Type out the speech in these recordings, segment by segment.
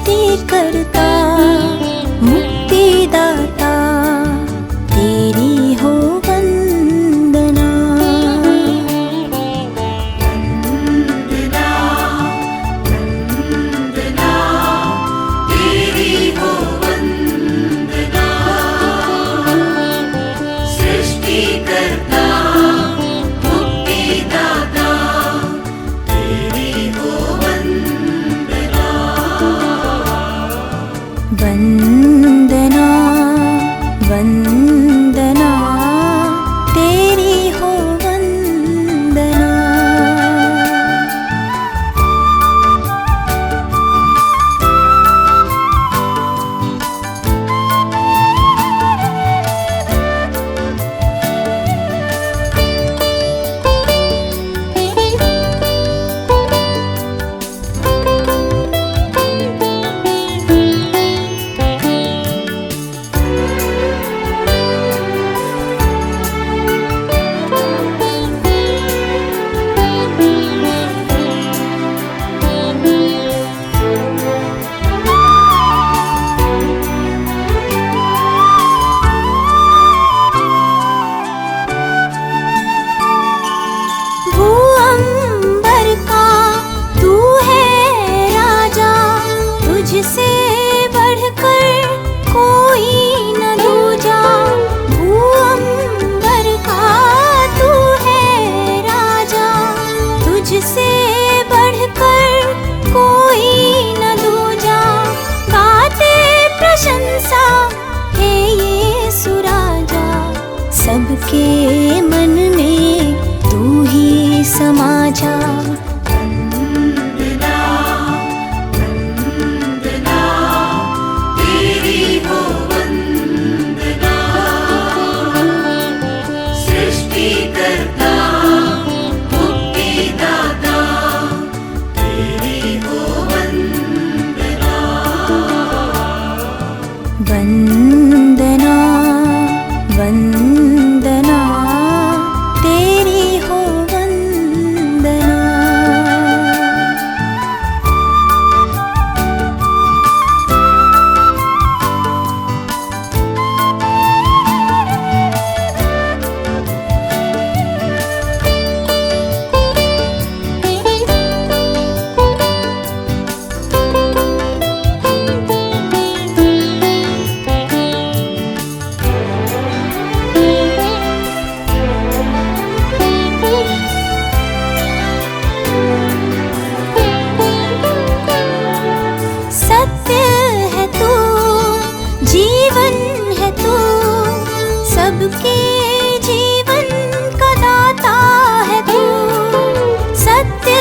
सृष्टिकर्ता मुक्तिदाता तेरी हो वंदना। वंदना वंदना तेरी हो वंदना। सृष्टिकर्ता मुक्तिदाता तेरी हो वंदना। वंदना वंदना तेरी हो वंदना। भूअंबर का तू है राजा, तुझसे बढ़कर कोई न दूजा। भूअंबर का तू है राजा, तुझसे बढ़कर कोई न दूजा। गाते प्रशंसा है यीशु राजा, सबके मन में तू ही समा जा। वंदना वंदना तेरी हो वंदना। सृष्टिकर्ता मुक्तिदाता तेरी हो वंदना। वंदना वंदना तेरी हो वंदना। सत्य है तू, जीवन है तू, सबके जीवन का दाता है तू। सत्य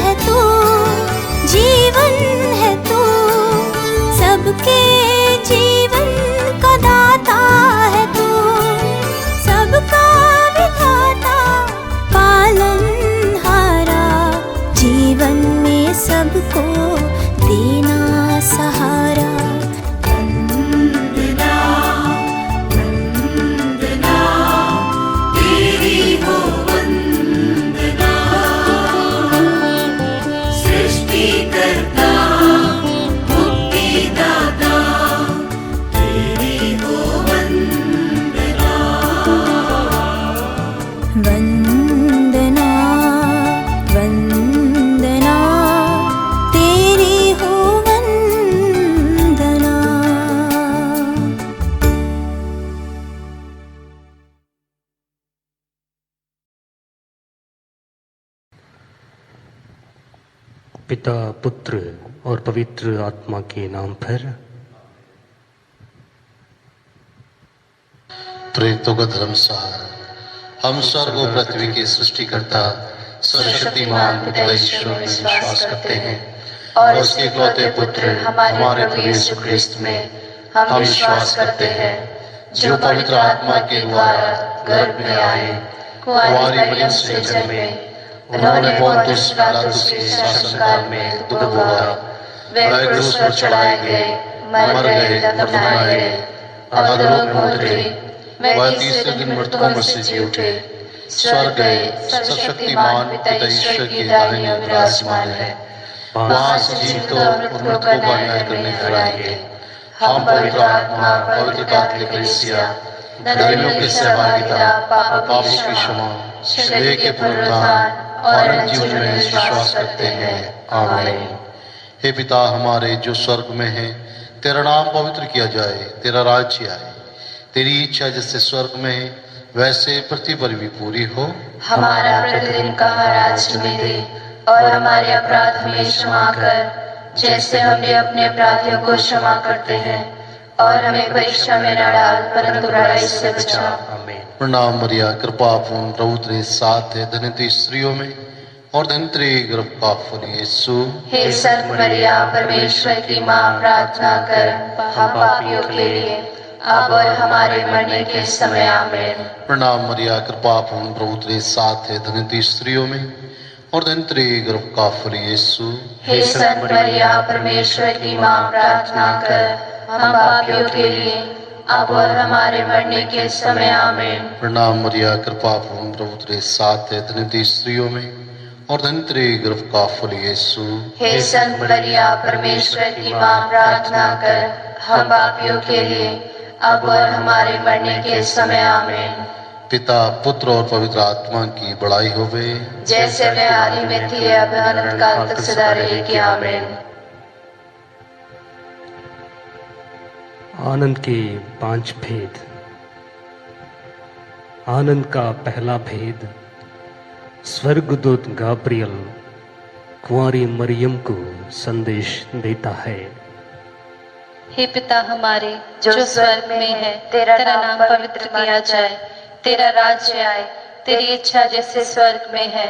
है तू, जीवन है तू, सबके जीवन का दाता है तू। सबका विधाता पालनहारा, जीवन में सबको देना सहारा। वंदना वंदना तेरी हो वंदना। सृष्टिकर्ता मुक्तिदाता तेरी हो वंदना। वंदना वंदना तेरी हो वंदना। पिता पुत्र और पवित्र आत्मा के नाम पर। प्रेतों का धर्मसार, हम स्वर्ग और पृथ्वी के सृष्टिकर्ता सर्वशक्तिमान पिता ईश्वर में विश्वास करते हैं और उसके इकलौते पुत्र हमारे प्रभु यीशु ख्रिस्त में हम विश्वास करते हैं, जो पवित्र आत्मा के द्वारा गर्भ में आए, कुंवारी मरियम से जन्मे, उन्होंने पोंतुस पिलातुस के शासनकाल में दुख भोगा, वे क्रूस पर चढ़ाए गए, मर गए, दफनाए गए, अधोलोक में उतरे, वह तीसरे दिन मृतकों में से जी उठे, स्वर्ग गए, सर्वशक्तिमान पिता ईश्वर की दाहिनी ओर विराजमान है। वहां से जीवित और मृतकों का न्याय करने फिर आएंगे। हम पवित्र आत्मा, पवित्र कैथोलिक कलीसिया, धर्मियों की सहभागिता, पापों की क्षमा, शरीर के पुनरुत्थान और अनंत जीवन में विश्वास करते हैं। आमीन। हे पिता हमारे जो स्वर्ग में है, तेरा नाम पवित्र किया जाए, तेरा राज्य आए, तेरी इच्छा जैसे स्वर्ग में है वैसे पृथ्वी पर भी पूरी हो। हमारा प्रतिदिन का आज हमें दे, और हमारे अपराध हमें क्षमा कर, जैसे हमने अपने अपराधियों को क्षमा करते हैं, और हमें परीक्षा में न डाल, परंतु बुराई से बचा। आमीन। प्रणाम मरिया, कृपा पूर्ण, प्रभु तेरे साथ है, धन्य तू स्त्रियों में और धन्य तेरे गर्भ का फल यीशु। हे संत मरिया, परमेश्वर की माँ, प्रार्थना कर हम पापियों के लिए, अब और हमारे मरने के समय। आमीन। प्रणाम मरिया, कृपा पूर्ण, प्रभु तेरे साथ है, धन्य तू स्त्रियों में और धन्य तेरे गर्भ का फल यीशु। हे संत मरिया, परमेश्वर की माँ, प्रार्थना कर हम पापियों के लिए, अब और हमारे मरने के समय। आमीन। प्रणाम मरिया, कृपा पूर्ण, प्रभु तेरे साथ है, धन्य तू स्त्रियों में और धन्य तेरे गर्भ का फल यीशु। हे संत मरिया, परमेश्वर की माँ, प्रार्थना कर हम पापियों के लिए, अब और हमारे मरने के समय। आमीन। पिता, पुत्र और पवित्र आत्मा की बड़ाई होवे, जैसे वे आदि में थी, अब अनंत काल तक सदा रहेगी। आमीन। आनंद के 5 भेद। आनंद का पहला भेद, स्वर्गदूत गाब्रियल कुंवारी मरियम को संदेश देता है। हे पिता हमारे जो स्वर्ग में है, तेरा नाम पवित्र किया जाए, तेरा राज्य आए, तेरी इच्छा जैसे स्वर्ग में है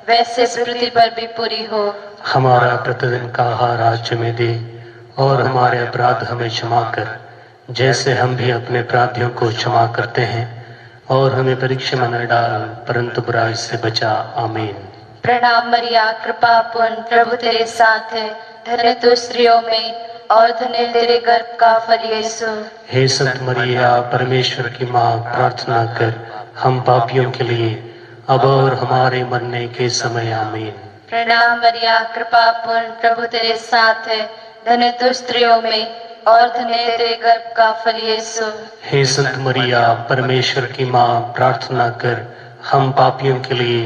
वैसे पृथ्वी पर भी पूरी हो। हमारा प्रतिदिन का आहार आज हमें दे, और हमारे अपराध हमें क्षमा कर, जैसे हम भी अपने अपराधियों को क्षमा करते हैं, और हमें परीक्षा में न डाल, परंतु बुराई से बचा। आमीन। प्रणाम मरिया, कृपा पूर्ण, प्रभु तेरे साथ है, धन्य तू स्त्रियों में और धन्य तेरे गर्भ का फल यीशु। हे संत मरिया, परमेश्वर की माँ, प्रार्थना कर हम पापियों के लिए, अब और हमारे मरने के समय। आमीन। प्रणाम मरिया, कृपा पूर्ण, प्रभु तेरे साथ है, धन्य तू स्त्रियों में और धन्य तेरे गर्भ का फल यीशु। हे संत मरिया, परमेश्वर की माँ, प्रार्थना कर हम पापियों के लिए,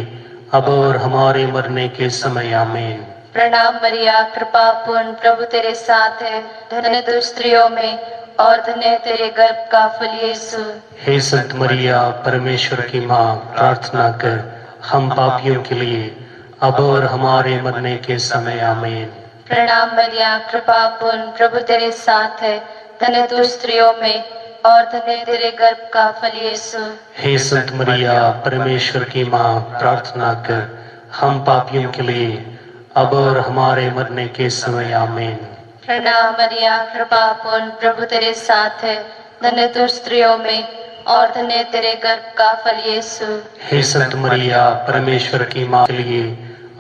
अब और हमारे मरने के समय। आमीन। प्रणाम मरिया, कृपा पूर्ण, प्रभु तेरे साथ है, धन्य तू स्त्रियों में और धन्य तेरे गर्भ का फल यीशु। हे संत मरिया, परमेश्वर की माँ, प्रार्थना कर हम पापियों के लिए, अब और हमारे मरने के समय। आमीन। प्रणाम मरिया, कृपा पूर्ण, प्रभु तेरे साथ है, धन्य तू स्त्रियों में और धन्य तेरे गर्भ का फल यीशु। हे संत मरिया, परमेश्वर की माँ, प्रार्थना कर हम पापियों के लिए, अब और हमारे मरने के समय। आमीन। प्रणाम मरिया, कृपा पूर्ण, प्रभु तेरे साथ है, धन्य तू स्त्रियों में और धन्य तेरे गर्भ का फल यीशु। हे संत मरिया, परमेश्वर की माँ के लिए,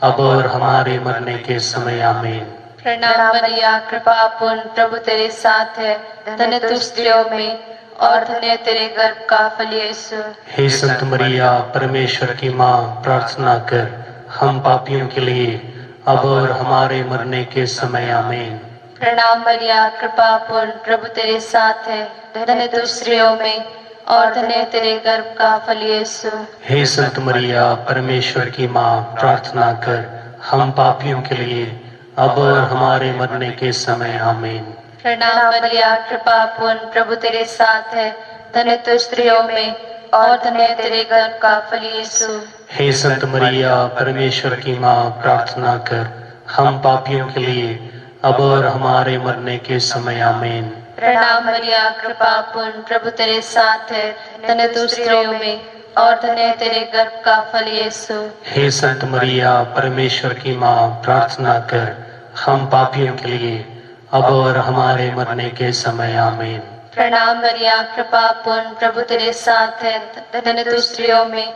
अब और हमारे मरने के समय। आमीन। प्रणाम मरिया, कृपा पूर्ण, प्रभु तेरे साथ है, धन्य तू स्त्रियों में और धन्य तेरे गर्भ का फल यीशु। हे संत मरिया, परमेश्वर की माँ, प्रार्थना कर हम पापियों के लिए, अब और हमारे मरने के समय। आमीन। प्रणाम मरिया, कृपा पूर्ण, प्रभु तेरे साथ है, धन्य तू स्त्रियों में और धन्य तेरे गर्भ का फल यीशु। हे संत मरिया, परमेश्वर की माँ, प्रार्थना कर हम पापियों के लिए, अब और हमारे मरने के समय। आमीन। प्रणाम मरिया, कृपा पूर्ण, प्रभु तेरे साथ है, धन्य तू स्त्रियों में और धन्य तेरे गर्भ का फल यीशु। हे संत मरिया, परमेश्वर की माँ, प्रार्थना कर हम पापियों के लिए, अब और हमारे मरने के समय। आमीन। प्रणाम मरिया, कृपा पूर्ण, प्रभु तेरे साथ है, धन्य तू स्त्रियों में और धन्य तेरे गर्भ का फल यीशु। हे संत मरिया, परमेश्वर की माँ, प्रार्थना कर हम पापियों के लिए, अब और हमारे मरने के समय। आमीन। प्रणाम मरिया, कृपा पूर्ण, प्रभु तेरे साथ है, धन्य तू स्त्रियों में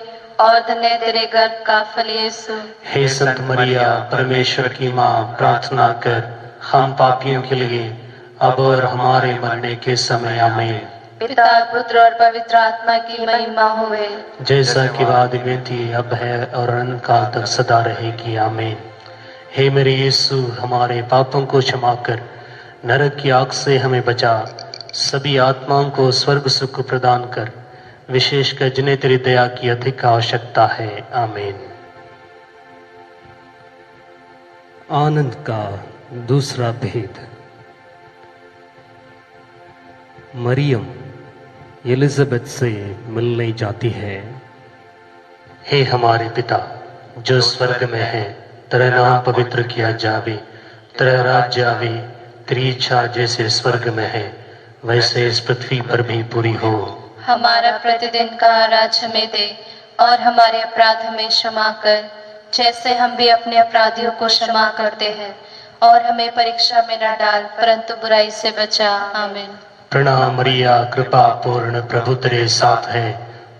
और धन्य तेरे गर्भ का फल यीशु। हे संत मरिया, परमेश्वर की माँ, प्रार्थना कर हम पापियों के लिए, अब और हमारे मरने के समय। आमीन। पिता, पुत्र और पवित्र आत्मा की महिमा होवे, जैसा कि आदि में थी, अब है और अनंत काल तक सदा रहेगी। आमीन। हे मेरे यीशु, हमारे पापों को क्षमा कर, नरक की आग से हमें बचा, सभी आत्माओं को स्वर्ग सुख प्रदान कर, विशेषकर जिन्हें तेरी दया की अधिक आवश्यकता है। आमीन। आनंद का दूसरा भेद। मरियम एलिजाबेथ से मिलने जाती है। हे हमारे पिता जो स्वर्ग में है, तेरा नाम पवित्र किया जावे, तेरा राज्य आवे, तेरी इच्छा जैसे स्वर्ग में है वैसे इस पृथ्वी पर भी पूरी हो। हमारा प्रतिदिन का आहार हमें दे और हमारे अपराध हमें क्षमा कर, जैसे हम भी अपने अपराधियों को क्षमा करते हैं, और हमें परीक्षा में न डाल परंतु बुराई से बचा। आमीन। प्रणाम मरिया, कृपा पूर्ण, प्रभु तेरे साथ है,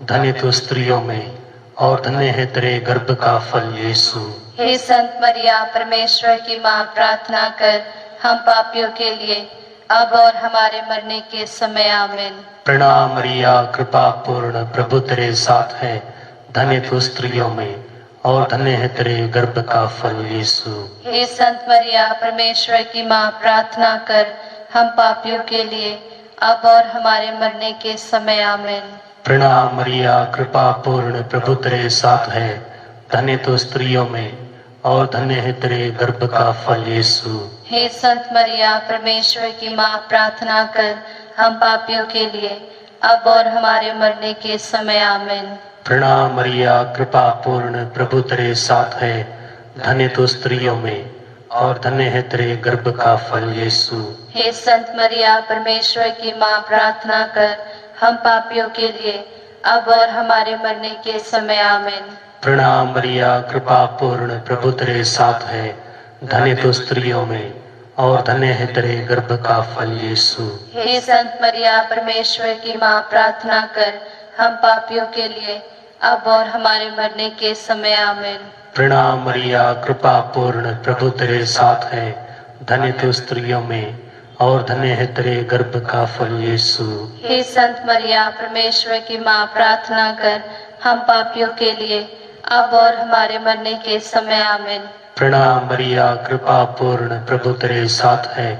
धन्य तू स्त्रियों में और धन्य है तेरे गर्भ का फल यीशु। हे संत मरिया, परमेश्वर की माँ, प्रार्थना कर हम पापियों के लिए अब और हमारे मरने के समय। आमीन। प्रणाम मरिया, कृपा पूर्ण, प्रभु तेरे साथ है, धन्य तू स्त्रियों में और धन्य है तेरे गर्भ का फल यीशु। हे संत मरिया, परमेश्वर की माँ, प्रार्थना कर हम पापियों के लिए अब और हमारे मरने के समय। आमीन। प्रणाम मरिया, कृपा पूर्ण, प्रभु तेरे साथ है, धन्य तू स्त्रियों में और धन्य है तेरे गर्भ का फल यीशु। हे संत मरिया, परमेश्वर की माँ, प्रार्थना कर हम पापियों के लिए अब और हमारे मरने के समय। आमीन। प्रणाम मरिया, कृपा पूर्ण, प्रभु तेरे साथ है, धन्य तू स्त्रियों में और धन्य है तेरे गर्भ का फल यीशु। हे संत मरिया, परमेश्वर की माँ, प्रार्थना कर हम पापियों के लिए अब और हमारे मरने के समय। आमीन। प्रणाम मरिया, कृपा पूर्ण, प्रभु तेरे साथ है, धन्य तू स्त्रियों में और धन्य है तेरे गर्भ का फल यीशु। हे संत मरिया, परमेश्वर की माँ, प्रार्थना कर हम पापियों के लिए अब और हमारे मरने के समय। आमीन। प्रणाम मरिया, कृपा पूर्ण, प्रभु तेरे साथ है, धन्य तू स्त्रियों में और धन्य है तेरे गर्भ का फल यीशु। हे संत मरिया, परमेश्वर की माँ, प्रार्थना कर हम पापियों के लिए अब और हमारे मरने के समय। आमीन। प्रणाम मरिया, कृपा पूर्ण, प्रभु तेरे साथ है,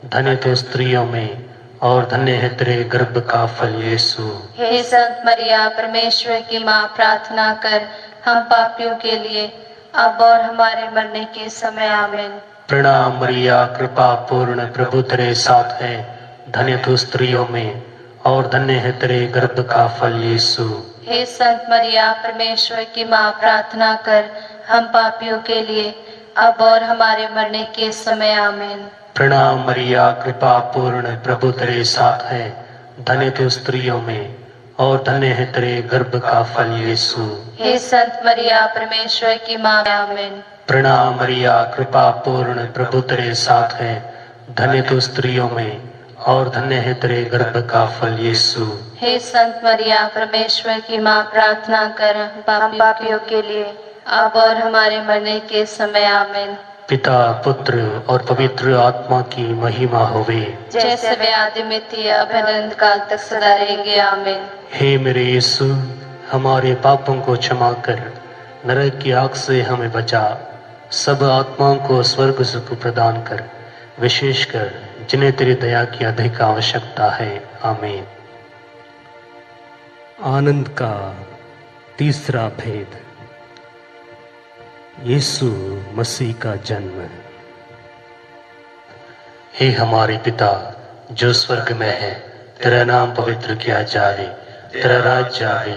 धन्य तू स्त्रियों में और धन्य है तेरे गर्भ का फल यीशु। हे संत मरिया, परमेश्वर की माँ, प्रार्थना कर हम पापियों के लिए अब और हमारे मरने के समय। आमीन। प्रणाम मरिया, कृपा पूर्ण, प्रभु तेरे साथ है, धन्य तू स्त्रियों में और धन्य है तेरे गर्भ का फल यीशु। हे संत मरिया, परमेश्वर की माँ, प्रार्थना कर हम पापियों के लिए अब और हमारे मरने के समय। आमीन। प्रणाम मरिया, कृपा पूर्ण, प्रभु तेरे साथ है, धन्य तू स्त्रियों में और धन्य है तेरे गर्भ का फल यीशु। हे संत मरिया, परमेश्वर की माँ। आमीन। प्रणाम मरिया, कृपा पूर्ण, प्रभु तेरे साथ है, धन्य तू स्त्रियों में और धन्य है तेरे गर्भ का फल यीशु। हे संत मरिया, परमेश्वर की माँ, प्रार्थना कर हम पापियों के लिए अब और हमारे मरने के समय। आमीन। पिता, पुत्र और पवित्र आत्मा की महिमा होवे, जैसे वे आदि में थी अब अनंत काल तक सदा रहेंगे। आमीन। हे मेरे यीशु, हमारे पापों को क्षमा कर, नरक की आग से हमें बचा, सब आत्माओं को स्वर्ग सुख प्रदान कर, विशेषकर जिन्हें तेरी दया की अधिक आवश्यकता है। आमीन। आनंद का तीसरा भेद। यीशु मसीह का जन्म। हे हमारे पिता जो स्वर्ग में है, तेरा नाम पवित्र किया जाए, तेरा राज्य आवे,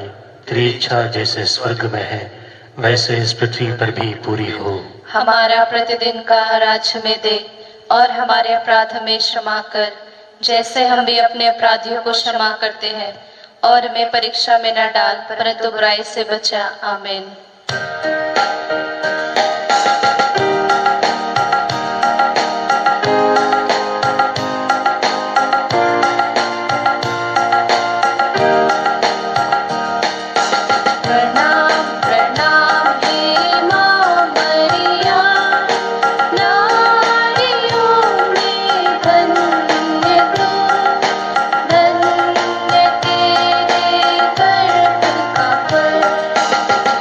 तेरी इच्छा जैसे स्वर्ग में है वैसे इस पृथ्वी पर भी पूरी हो। हमारा प्रतिदिन का आहार हमें दे और हमारे अपराध हमें क्षमा कर, जैसे हम भी अपने अपराधियों को क्षमा करते हैं, और हमें परीक्षा में न डाल परंतु बुराई से बचा। आमीन।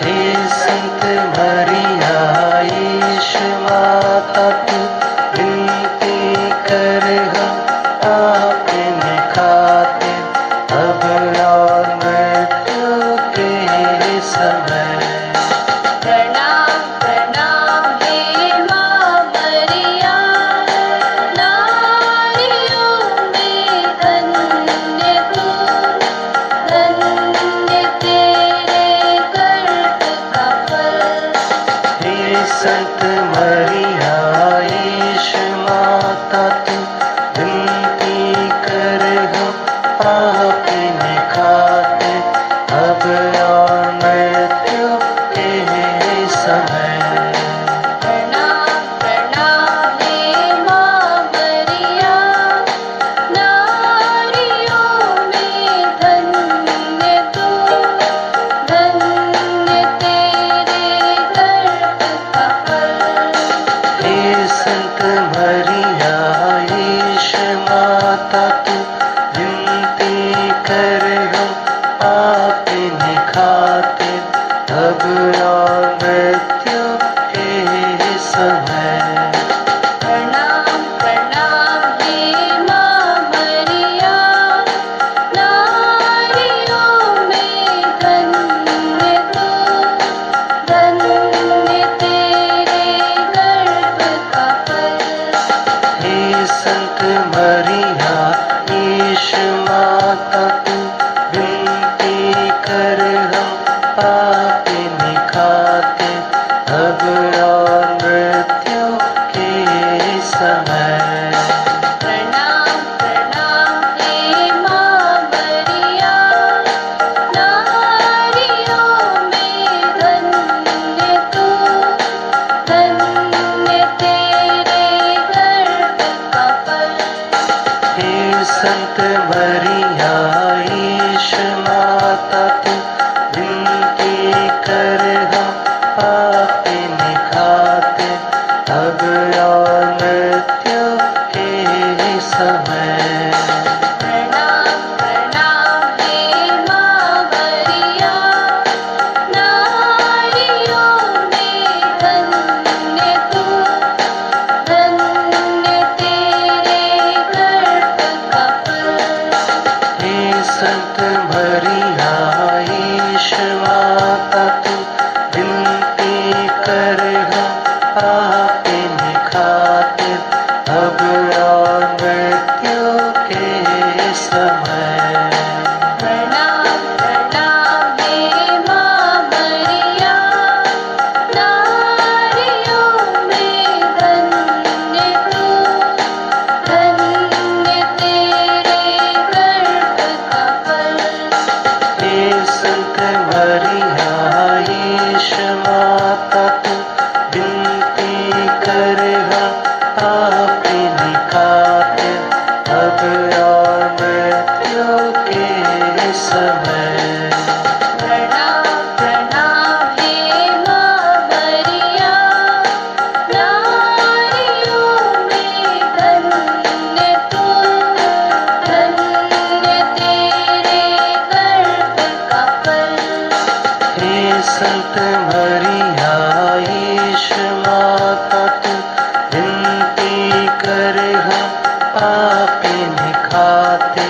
हे संत पापिनी खाते अब और मृत्यु के समय। प्रणाम प्रणाम हे माँ मरिया, नारियों में धन्य तू, धन्य तेरे गर्भ का फल। हे संत मरिया ईश माता तू, विनती कर हम पापिनी खाते अब और मृत्यु के समय। प्रणाम प्रणाम हे माँ मरिया, नारियों में धन्य तू, धन्य तेरे गर्भ का फल। हे संत मरिया ईश माता तू, विनती कर हम पापिनी खाते अब और मृत्यु के समय। प्रणाम प्रणाम हे माँ मरिया, नारियों में धन्य तू, धन्य तेरे गर्भ का फल। हे संत मरिया ईश माता तू, विनती कर हम पापिनी खाते अब और मृत्यु के समय। प्रणाम प्रणाम हे माँ मरिया, नारियों में धन्य तू, धन्य तेरे गर्भ का फल। हे संत मरिया ईश माता तू, विनती कर हम पापिनी खाते अब और मृत्यु के समय। प्रणाम प्रणाम हे माँ मरिया, नारियों में धन्य तू, धन्य तेरे गर्भ का फल। हे संत मरिया ईश माता तू, विनती कर हम पापिनी खाते अब और मृत्यु के समय। प्रणाम प्रणाम हे माँ मरिया, नारियों में धन्य तू, धन्य तेरे गर्भ का फल। हे संत मरिया ईश माता तू, विनती कर हम पापिनी खाते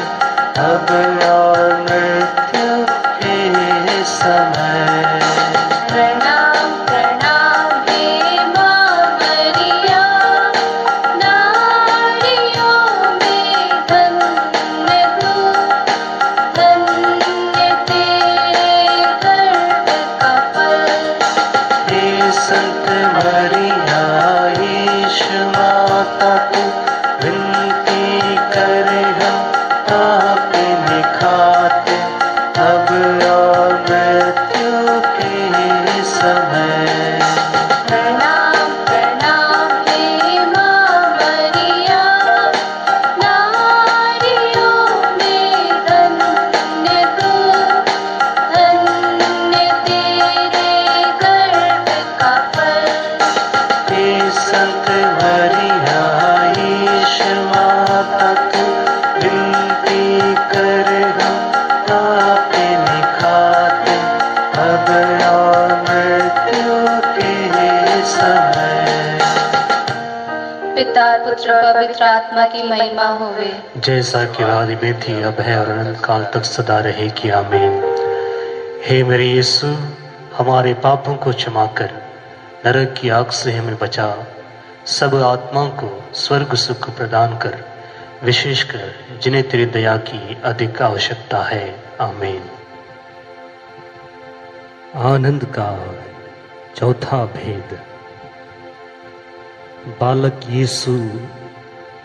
अब और मृत्यु के समय। प्रणाम प्रणाम हे माँ मरिया, नारियों में धन्य तू, धन्य तेरे गर्भ का फल। हे संत मरिया ईश माता तू, विनती कर हम पापिनी खाते अब और मृत्यु के समय। प्रणाम प्रणाम हे माँ मरिया, नारियों में धन्य तू, धन्य तेरे गर्भ का फल। हे संत मरिया ईश माता तू, विनती कर हम पापिनी खाते अब और मृत्यु के समय। पिता पुत्र और पवित्र आत्मा की महिमा होवे। जैसा कि आदि में थी अब है और अनंत काल तक सदा रहेगी आमीन। हे मेरे यीशु, हमारे पापों को क्षमा कर नरक की आग से हमें बचा, सब आत्माओं को स्वर्ग सुख प्रदान कर, विशेषकर जिन्हें तेरी दया की अधिक आवश्यकता है। आमीन। आनंद का चौथा भेद। बालक यीशु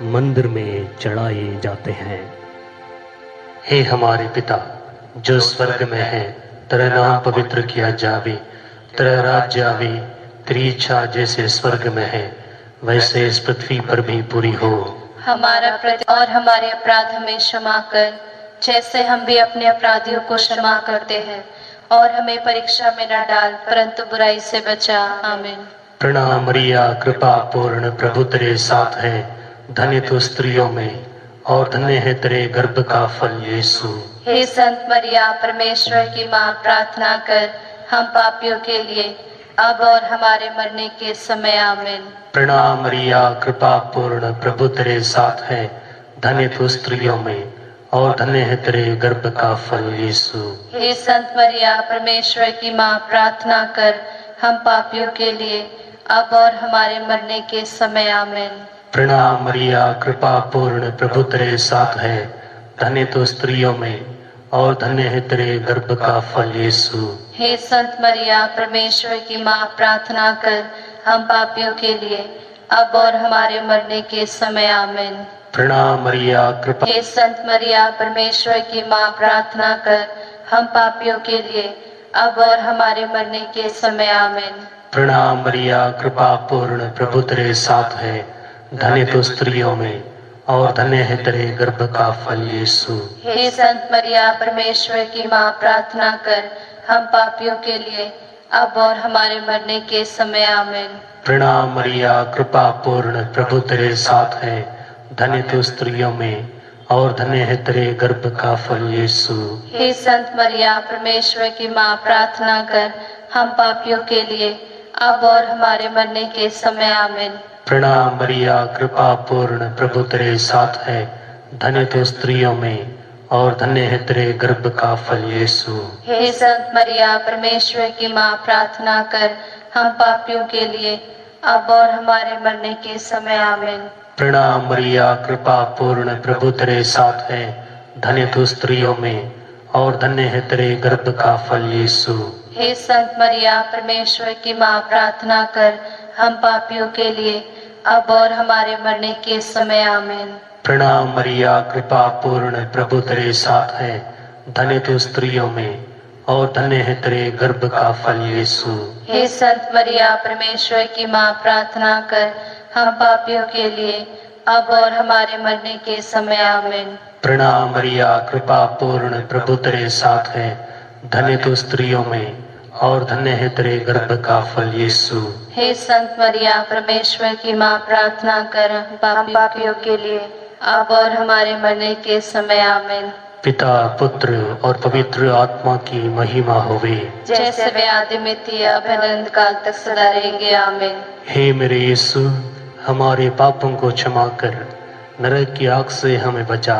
मंदिर में चढ़ाए जाते हैं। हे हमारे पिता जो स्वर्ग में है, तेरा नाम पवित्र किया जावे, तेरा राज्य आवे, तेरी इच्छा जैसे स्वर्ग में है वैसे इस पृथ्वी पर भी पूरी हो। हमारा और हमारे अपराध हमें क्षमा कर, जैसे हम भी अपने अपराधियों को क्षमा करते हैं, और हमें परीक्षा में न डाल परंतु बुराई से बचा। आमीन। प्रणाम मरिया, कृपा पूर्ण, प्रभु तेरे साथ है, धन्य तू स्त्रियों में और धन्य है तेरे गर्भ का फल यीशु। हे संत मरिया, परमेश्वर की माँ, प्रार्थना कर हम पापियों के लिए अब और हमारे मरने के समय। आमीन। प्रणाम मरिया, कृपा पूर्ण, प्रभु तेरे साथ है, धन्य तू स्त्रियों में और धन्य है तेरे गर्भ का फल यीशु। हे संत मरिया, परमेश्वर की माँ, प्रार्थना कर हम पापियों के लिए अब और हमारे मरने के समय। आमीन। प्रणाम मरिया, कृपा पूर्ण, प्रभु तेरे साथ है, धन्य तू स्त्रियों में और धन्य है तेरे गर्भ का फल यीशु। हे संत मरिया, परमेश्वर की माँ, प्रार्थना कर हम पापियों के लिए अब और हमारे मरने के समय। आमीन। प्रणाम मरिया, कृपा हे संत मरिया, परमेश्वर की माँ, प्रार्थना कर हम पापियों के लिए अब और हमारे मरने के समय। आमीन। प्रणाम मरिया, कृपा पूर्ण, प्रभु तेरे साथ है, धन्य तू स्त्रियों में और धन्य है तेरे गर्भ का फल यीशु। हे संत मरिया, परमेश्वर की माँ, प्रार्थना कर हम पापियों के लिए अब और हमारे मरने के समय। आमीन। प्रणाम मरिया, कृपा पूर्ण, प्रभु तेरे साथ है, धन्य तू स्त्रियों में और धन्य है तेरे गर्भ का फल यीशु। हे संत मरिया, परमेश्वर की माँ, प्रार्थना कर हम पापियों के लिए अब और हमारे मरने के समय। आमीन। प्रणाम मरिया, कृपा पूर्ण, प्रभु तेरे साथ है, धन्य तू स्त्रियों में और धन्य है तेरे गर्भ का फल यीशु। हे संत मरिया, परमेश्वर की माँ, प्रार्थना कर हम पापियों के लिए अब और हमारे मरने के समय। आमीन। प्रणाम मरिया, कृपा पूर्ण, प्रभु तेरे साथ है, धन्य तू स्त्रियों में और धन्य है तेरे गर्भ का फल यीशु। हे संत मरिया, परमेश्वर की माँ, प्रार्थना कर हम पापियों के लिए अब और हमारे मरने के समय। आमीन। प्रणाम मरिया, कृपा पूर्ण, प्रभु तेरे साथ है, धन्य तू स्त्रियों में और धन्य है तेरे गर्भ का फल यीशु। हे संत मरिया, परमेश्वर की माँ, प्रार्थना कर हम पापियों के लिए अब और हमारे मरने के समय। आमीन। प्रणाम मरिया, कृपा पूर्ण, प्रभु तेरे साथ है, धन्य तू स्त्रियों में और धन्य है तेरे गर्भ का फल यीशु। हे संत मरिया, परमेश्वर की माँ, प्रार्थना कर हम पापियों के लिए अब और हमारे मरने के समय। आमीन। पिता, पुत्र और पवित्र आत्मा की महिमा होवे, जैसे वे आदि में थी अब अनंत काल तक सदा रहेंगे। आमीन। हे मेरे यीशु, हमारे पापों को क्षमा कर, नरक की आग से हमें बचा,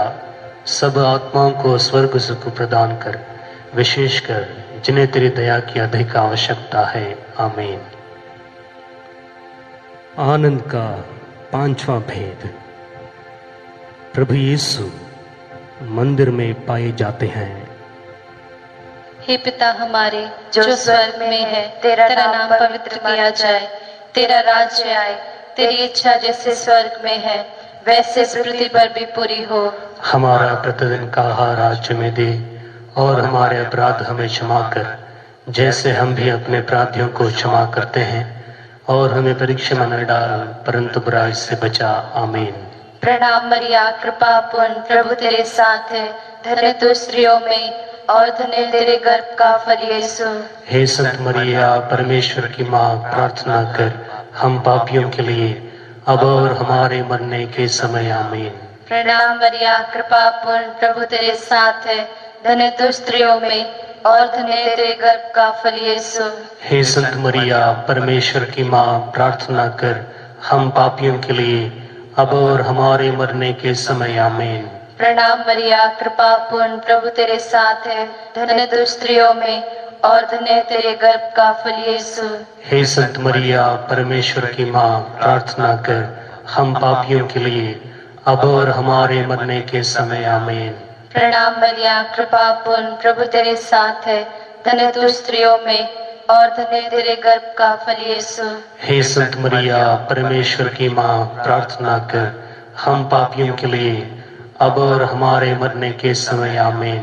सब आत्माओं को स्वर्ग सुख प्रदान कर, विशेषकर जिन्हें तेरी दया की अधिक आवश्यकता है। आमीन। आनंद का पांचवा भेद। प्रभु यीशु मंदिर में पाए जाते हैं। हे पिता हमारे जो स्वर्ग में है, तेरा नाम पवित्र किया जाए, तेरा राज्य आए, तेरी इच्छा जैसे स्वर्ग में है वैसे पृथ्वी पर भी पूरी हो। हमारा प्रतिदिन का आहार आज हमें दे और हमारे अपराध हमें क्षमा कर, जैसे हम भी अपने अपराधियों को क्षमा करते हैं, और हमें परीक्षा में न डाल परंतु बुराई से बचा। आमीन। प्रणाम मरिया, कृपा पूर्ण, प्रभु तेरे साथ है, धन्य तू स्त्रियों में और धन्य तेरे गर्भ का फल यीशु। हे संत मरिया, परमेश्वर की माँ, प्रार्थना कर हम पापियों के लिए अब और हमारे मरने के समय। आमीन। प्रणाम मरिया, कृपा पूर्ण, प्रभु तेरे साथ है, धन्य तू स्त्रियों में और धन्य तेरे गर्भ का फल यीशु। हे संत मरिया, परमेश्वर की माँ, प्रार्थना कर हम पापियों के लिए अब और हमारे मरने के समय। आमीन। प्रणाम मरिया, कृपा पूर्ण, प्रभु तेरे साथ है, धन्य तू स्त्रियों में और धन्य तेरे गर्भ का फल यीशु। हे संत मरिया, परमेश्वर की माँ, प्रार्थना कर हम पापियों के लिए अब और हमारे मरने के समय। आमीन। प्रणाम मरिया, कृपा पूर्ण, प्रभु तेरे साथ है, धन्य तू स्त्रियों में और धन्य तेरे गर्भ का फल यीशु। हे संत मरिया, परमेश्वर की माँ, प्रार्थना कर हम पापियों के लिए अब और हमारे मरने के समय आमीन।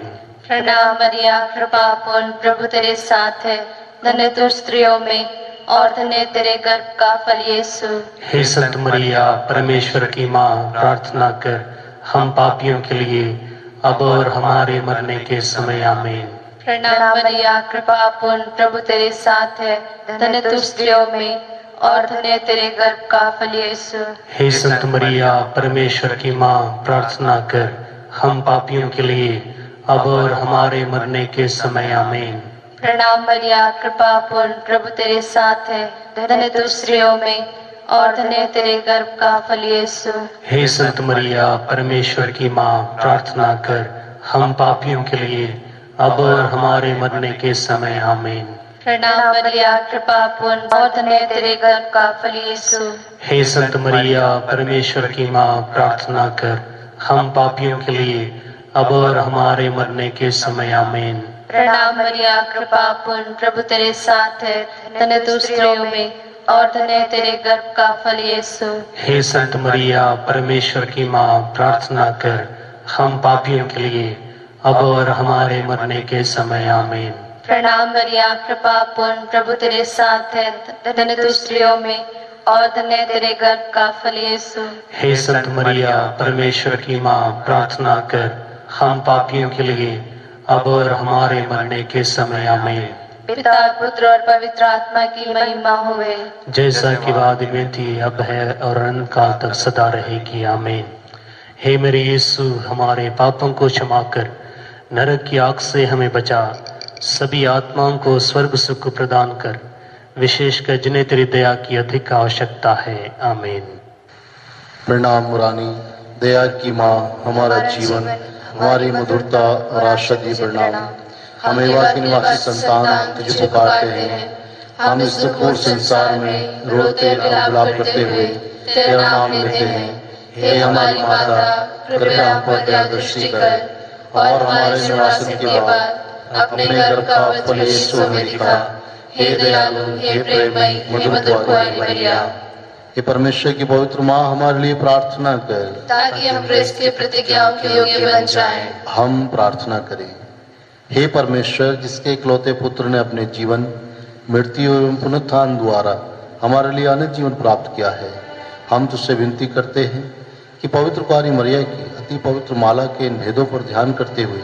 प्रणाम मरिया, कृपा पूर्ण, प्रभु तेरे साथ है। धन्य तू स्त्रियों में और धन्य तेरे गर्भ का फल यीशु। हे संत मरिया, परमेश्वर की माँ, प्रार्थना कर हम पापियों के लिए अब और हमारे मरने के समय आमीन। प्रणाम मरिया, कृपा पूर्ण, प्रभु तेरे साथ है। धन्य तू स्त्रियों में और धन्य तेरे गर्भ का फल यीशु। हे संत मरिया, परमेश्वर की माँ, प्रार्थना कर हम पापियों के लिए अब और हमारे मरने के समय आमीन। प्रणाम मरिया, कृपा पूर्ण, प्रभु तेरे साथ है। धन्य तू स्त्रियों में और धन्य तेरे गर्भ का फल यीशु। हे संत मरिया, परमेश्वर की माँ, प्रार्थना कर हम पापियों के लिए अब और हमारे मरने के समय आमीन। प्रणाम मरिया, कृपा पूर्ण, और धन्य तेरे गर्भ का फल यीशु। हे संत मरिया, परमेश्वर की माँ, प्रार्थना कर हम पापियों के लिए अब और हमारे मरने के समय आमीन। प्रणाम मरिया, कृपा पूर्ण, प्रभु तेरे साथ है। धन्य तू स्त्रियों में और धन्य तेरे गर्भ का फल यीशु। हे संत मरिया, परमेश्वर की माँ, प्रार्थना कर हम पापियों के लिए अब और हमारे मरने के समय आमीन। प्रणाम मरिया, कृपा पूर्ण, प्रभु तेरे साथ है। धन्य तू स्त्रियों में और धन्य तेरे गर्भ का फल यीशु। हे संत मरिया, परमेश्वर की माँ, प्रार्थना कर हम पापियों के लिए अब और हमारे मरने के समय आमीन। पिता, पुत्र और पवित्र आत्मा की महिमा होवे। जैसा कि वादी में थी, अब है और अनंत काल तक सदा रहेगी, आमीन। हे मेरे यीशु, हमारे पापों को क्षमा कर नरक की आग से हमें बचा, सभी आत्माओं को स्वर्ग सुख प्रदान कर, विशेषकर जिन्हें तेरी दया की अधिक आवश्यकता है, आमीन। प्रणाम मुरानी, दया की माँ, हमारा जीवन, हमारी मधुरता और आशा दी प्रणाम। हम एवा के निवासी संतान तुझे पुकारते हैं। हम इस दुखपूर्ण संसार में रोते विलाप करते हुए तेरा नाम लेते हैं। हे हमारी माता, कृपया हम पर दया दृष्टि कर और हमारे निवासन के बाद अपने गर्भ का फल यीशु हमें दिखा। हे दयालु, हे प्रेममयी, हे मधुरवाणी मरिया। हे परमेश्वर की पवित्र माँ, हमारे लिए प्रार्थना कर ताकि हम क्रिस्त की प्रतिज्ञाओं के योग्य बन जाएं। हम प्रार्थना करें। हे परमेश्वर, जिसके इकलौते पुत्र ने अपने जीवन, मृत्यु एवं पुनरुत्थान द्वारा हमारे लिए अनंत जीवन प्राप्त किया है, हम तुझसे विनती करते हैं कि पवित्र कुंवारी मरिया की अति पवित्र माला के इन भेदों पर ध्यान करते हुए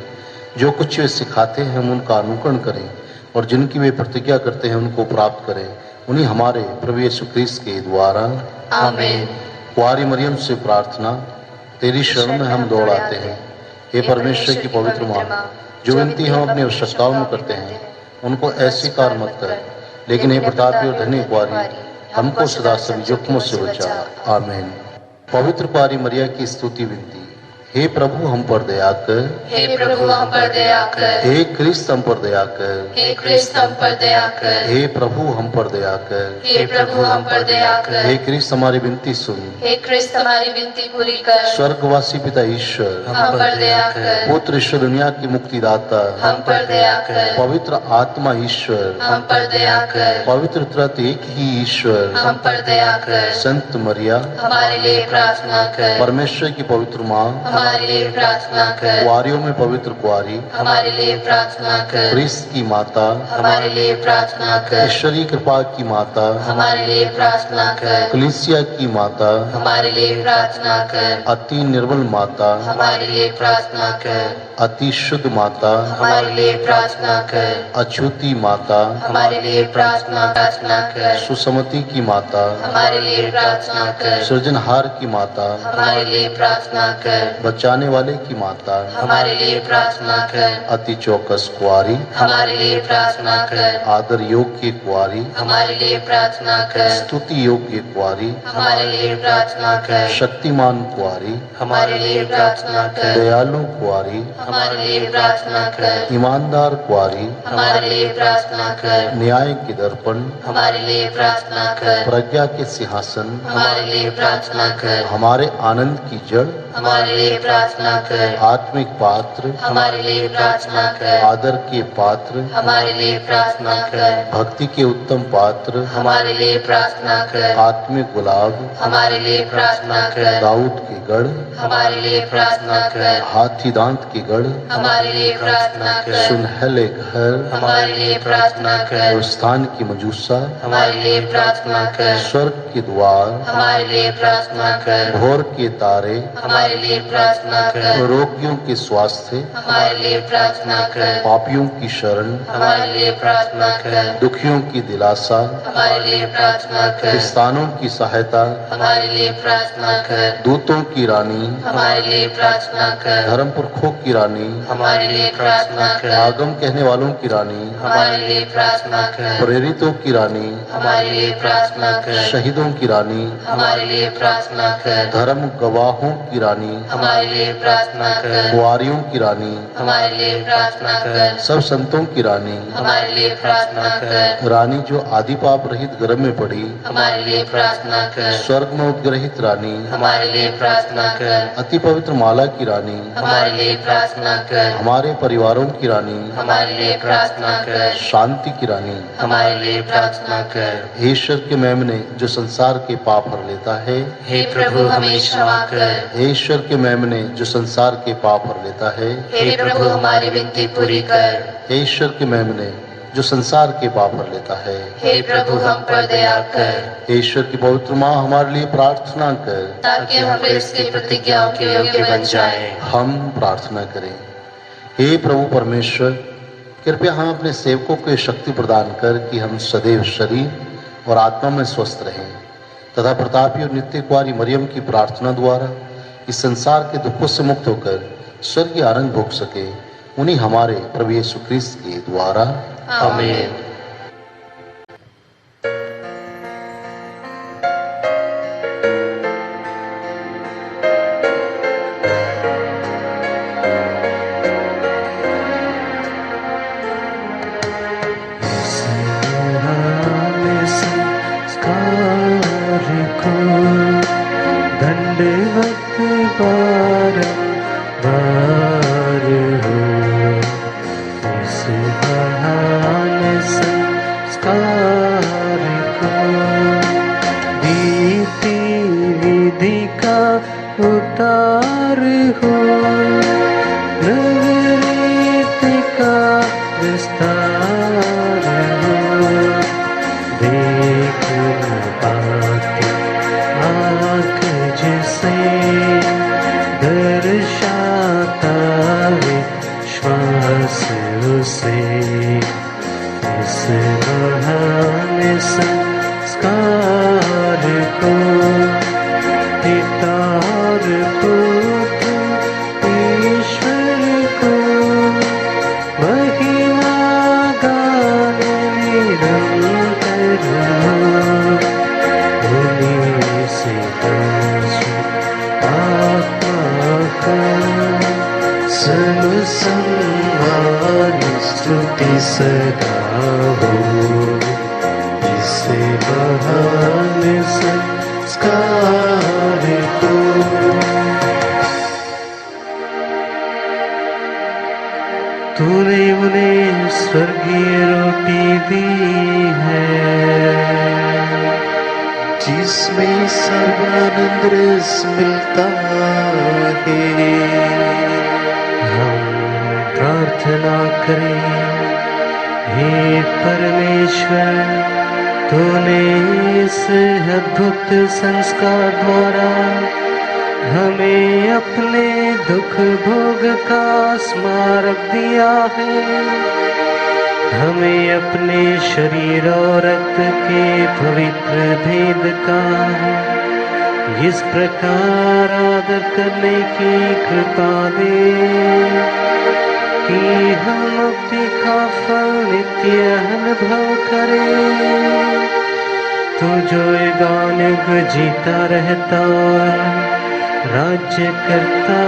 जो कुछ वे सिखाते हैं हम उनका अनुकरण करें और जिनकी वे प्रतिज्ञा करते हैं उनको प्राप्त करें। उन्हीं हमारे प्रभु यीशु ख्रीस्त के द्वारा, आमीन। कुंवारी मरियम से प्रार्थना, तेरी शरण में हम दौड़ आते हैं। हे परमेश्वर की पवित्र माँ, जो विनती हम अपनी आवश्यकताओं में करते हैं उनको ऐसी कार मत कर, लेकिन हे प्रतापी और धन्य कुंवारी, हमको सदा सभी जोखिमों से बचा, आमीन। पवित्र कुंवारी मरिया की स्तुति विनती। हे प्रभु, हम पर दया कर। हे प्रभु, हम पर दया कर। हे क्रिस्त, हम पर दया कर। हे क्रिस्त, हम पर दया कर। हे प्रभु, हम पर दया कर। हे प्रभु, हम पर दया कर। हे क्रिस्त, हमारी विनती सुन। हे क्रिस्त, हमारी विनती पूरी कर। स्वर्गवासी पिता ईश्वर, हम पर दया कर। पुत्र ईश्वर दुनिया की मुक्तिदाता, हम पर दया कर। पवित्र आत्मा ईश्वर, हम पर दया कर। पवित्र त्रित्व एक ही ईश्वर, हम पर दया कर। संत मरिया, हमारे लिए प्रार्थना कर। परमेश्वर की पवित्र माँ, हमारे लिए प्रार्थना कर। कुंवारियों में पवित्र कुंवारी, हमारे लिए प्रार्थना कर। क्रिस्त की माता, हमारे लिए प्रार्थना कर। ईश्वरीय कृपा की माता, हमारे लिए प्रार्थना कर। कलीसिया की माता, हमारे लिए प्रार्थना कर। अति निर्मल माता, हमारे लिए प्रार्थना कर। अति शुद्ध माता, हमारे लिए प्रार्थना कर। अछूती माता, हमारे लिए प्रार्थना कर। सुसमति की माता, हमारे लिए प्रार्थना कर। सृजनहार की माता, हमारे लिए प्रार्थना कर। बचाने वाले की माता, हमारे लिए प्रार्थना कर। अति चौकस कुंवारी, हमारे लिए प्रार्थना कर। आदर योग्य कुंवारी, हमारे लिए प्रार्थना कर। स्तुति योग्य कुंवारी, हमारे लिए प्रार्थना कर। शक्तिमान कुंवारी, हमारे लिए प्रार्थना कर। दयालु कुंवारी, हमारे लिए प्रार्थना कर। ईमानदार कुंवारी, हमारे लिए प्रार्थना कर। न्याय के दर्पण, हमारे लिए प्रार्थना कर। प्रज्ञा के सिंहासन, हमारे लिए प्रार्थना कर। हमारे आनंद की जड़, हमारे लिए प्रार्थना कर। आत्मिक पात्र, हमारे लिए प्रार्थना कर। आदर के पात्र, हमारे लिए प्रार्थना कर। भक्ति के उत्तम पात्र, हमारे लिए प्रार्थना कर। आत्मिक गुलाब, हमारे लिए प्रार्थना कर। दाऊद के गढ़, हमारे लिए प्रार्थना कर। हाथी दांत के गढ़, हमारे लिए प्रार्थना कर। सुनहले घर, हमारे लिए प्रार्थना कर। और स्थान की मजूसा, हमारे लिए प्रार्थना कर। स्वर्ग के द्वार, हमारे लिए प्रार्थना कर। भोर के तारे, हमारे लिए प्रार्थना कर। रोगियों के स्वास्थ्य, हमारे लिए प्रार्थना कर। पापियों की शरण, हमारे लिए प्रार्थना कर। दुखियों की दिलासा, हमारे लिए प्रार्थना कर। किसानों की सहायता, हमारे लिए प्रार्थना कर। दूतों की रानी, हमारे लिए प्रार्थना कर। धर्म पुरखों की रानी, हमारे लिए प्रार्थना कर। आगम कहने वालों की रानी, हमारे लिए प्रार्थना कर। प्रेरितों की रानी, हमारे लिए प्रार्थना कर। शहीदों की रानी, हमारे लिए प्रार्थना कर। धर्म गवाहों की रानी, हमारे लिए प्रार्थना कर। कुंवारियों की रानी, हमारे लिए प्रार्थना कर। सब संतों की रानी, हमारे लिए प्रार्थना कर। रानी जो आदि पाप रहित गर्भ में पड़ी, हमारे लिए प्रार्थना कर। स्वर्ग में उद्ग्रहित रानी, हमारे लिए प्रार्थना कर। अति पवित्र माला की रानी, हमारे लिए प्रार्थना कर। हमारे परिवारों की रानी, हमारे लिए प्रार्थना कर। शांति की रानी, हमारे लिए प्रार्थना कर। हे ईश्वर के मेमने जो संसार के पाप हर लेता है, हे प्रभु हमें क्षमा कर। हे ईश्वर के मेमने जो संसार के पाप हर लेता है, हे प्रभु हमारी विनती पूरी कर। हे ईश्वर के मेमने जो संसार के पाप हर लेता है, हे प्रभु हम पर दया कर। हे ईश्वर की पवित्र माँ हमारे लिए प्रार्थना कर। ताकि हम इसकी प्रतिज्ञाओं के योग्य बन जाएं। हम प्रार्थना करें। हे प्रभु परमेश्वर, कृपया हम अपने सेवकों को शक्ति प्रदान कर कि हम सदैव शरीर और आत्मा में स्वस्थ रहें तथा प्रतापी और नित्य कुमारी मरियम की प्रार्थना द्वारा इस संसार के दुखों से मुक्त होकर स्वर्गीय आनंद भोग सके। उन्हीं हमारे प्रभु यीशु क्रिस्त के द्वारा आमीन। दंडवत बारंबार हो, इस महान संस्कार को बीती विधि का उतार हो, नवरीत का विस्तार हो, देख पाती आँख जिसे दर्शाता विश्वास उसे, इस महान संस्कार को पिता और पुत्र ईश्वर को महिमा गाने निरंतर उन्हीं से सम्मान स्तुति सदा हो, इसे महान संस्कार को। तूने उन्हें स्वर्गीय रोटी दी है जिसमें सर्वानंद रस मिलता है। हम प्रार्थना करें। हे परमेश्वर, तूने इस अद्भुत संस्कार द्वारा हमें अपने दुख भोग का स्मारक दिया है। हमें अपने शरीर और रक्त के पवित्र भेद का इस प्रकार आदर करने की कृपा दे कि हम मुक्ति का फल नित्य अनुभव करें। तू जो युगानुग जीता रहता राज्य करता